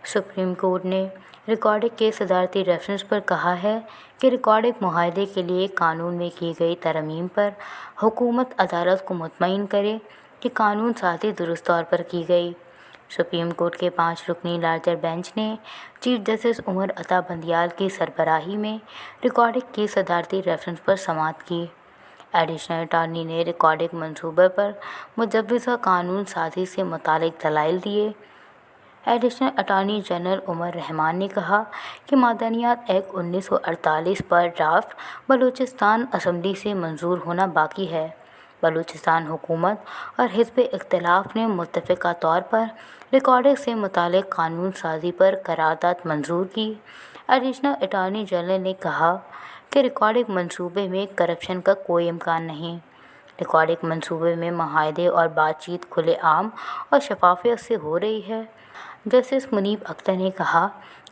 Supreme court ने recording के सदारती reference पर कहा है कि रिकॉर्डिंग मुआहदे के लिए कानून में की गई तरमीम पर हुकूमत अदालत को मुतमईन करे कि कानून साज़ी दुरुस्त तौर पर की गई। सुप्रीम कोर्ट के 5 रुकनी लार्जर बेंच ने चीफ जस्टिस उमर अता बंदियाल की सरबराही में रिकॉर्डिंग की सदारती रेफरेंस पर समाअत की। एडिशनल अटॉर्नी ने रिकॉर्डिंग मंसूबे पर मुजव्वज़ा कानून साज़ी से मुतालिक दलाइल दिए। Additional attorney general Umar Rehman ने कहा कि मादनियात एक्ट 1948 पर ड्राफ्ट बलूचिस्तान असम्बली से मंजूर होना बाकी है। बलूचिस्तान हुकूमत और हिज़्ब इख्तिलाफ ने मुत्तफ़िक़ा तौर पर रिकॉर्डिंग से मुतालिक कानून साज़ी पर करारदाद मंजूर की। एडिशनल अटॉर्नी जनरल ने कहा कि रिकॉर्डिंग मंसूबे में करप्शन का कोई इम्कान नहीं। रिकॉर्डिंग मंसूबे में मुआहदे और बातचीत खुले आम और शफाफियत से हो रही है। जस्टिस मुनीब अख्तर ने कहा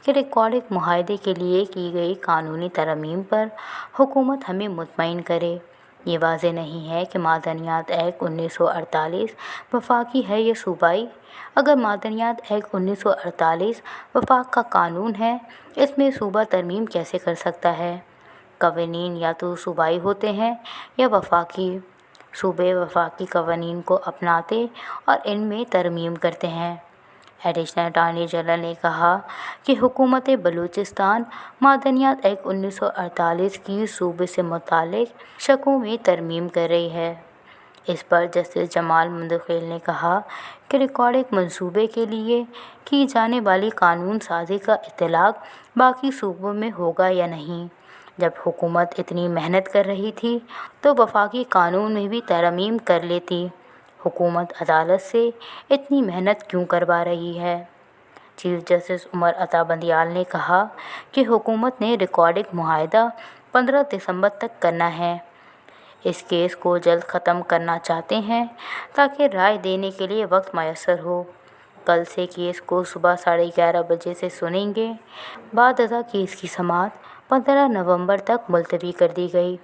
कि रिकॉर्डिंग मुआहदे के लिए की गई कानूनी तरमीम पर हुकूमत हमें मुतमईन करे। ये वाज़ेह नहीं है कि मादनियात एक्ट 1948 वफाकी है या सूबाई। अगर मादनियात एक्ट 1948 वफाक का कानून है, इसमें सूबा तरमीम कैसे कर सकता है? कवानीन या तो सूबाई होते हैं या वफाकी। सूबे वफाकी कवानीन को अपनाते और इनमें तरमीम करते हैं। एडिशनल अटॉर्नी जनरल ने कहा कि हुकूमत बलूचिस्तान मादनियात एक्ट 1948 की सूबे से मुतालिक शकों में तरमीम कर रही है। इस पर जस्टिस जमाल मुंतखिल ने कहा कि रिकॉर्डिंग मंसूबे के लिए की जाने वाली कानून साज़ी का इतलाक़ बाकी सूबों में होगा या नहीं। जब हुकूमत इतनी मेहनत कर रही थी तो वफाकी कानून में भी तरमीम कर लेती। हुकूमत अदालत से इतनी मेहनत क्यों करवा रही है? चीफ जस्टिस उमर अता बंदियाल ने कहा कि हुकूमत ने रिकॉर्डिंग मुआहदा 15 दिसंबर तक करना है। इस केस को जल्द ख़त्म करना चाहते हैं ताकि राय देने के लिए वक्त मैसर हो। कल से केस को सुबह 11:30 बजे से सुनेंगे। बाद अज़ा केस की समाअत 15 नवंबर तक मुलतवी कर दी गई।